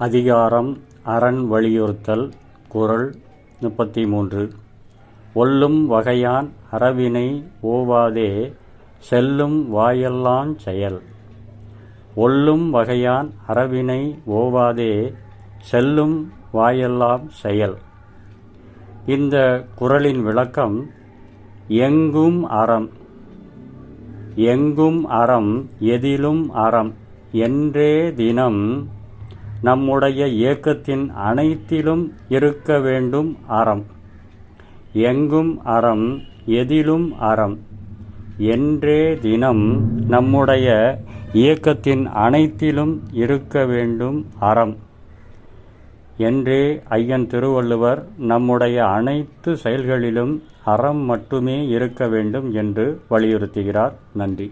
அதிகாரம் அரண் வலியுறுத்தல். குறள் 33. ஒல்லும் வகையான் அறவினை ஓவாதே செல்லும் வாயெல்லாஞ் செயல். ஒல்லும் வகையான் அறவினை ஓவாதே செல்லும் வாயெல்லாம் செயல். இந்த குறளின் விளக்கம்: எங்கும் அறம், எங்கும் அறம், எதிலும் அறம் என்றே தினம் நம்முடைய இயக்கத்தின் அனைத்திலும் இருக்க வேண்டும் அறம். எங்கும் அறம், எதிலும் அறம் என்றே தினம் நம்முடைய இயக்கத்தின் அனைத்திலும் இருக்க வேண்டும் அறம் என்றே ஐயன் திருவள்ளுவர் நம்முடைய அனைத்து செயல்களிலும் அறம் மட்டுமே இருக்க வேண்டும் என்று வலியுறுத்துகிறார். நன்றி.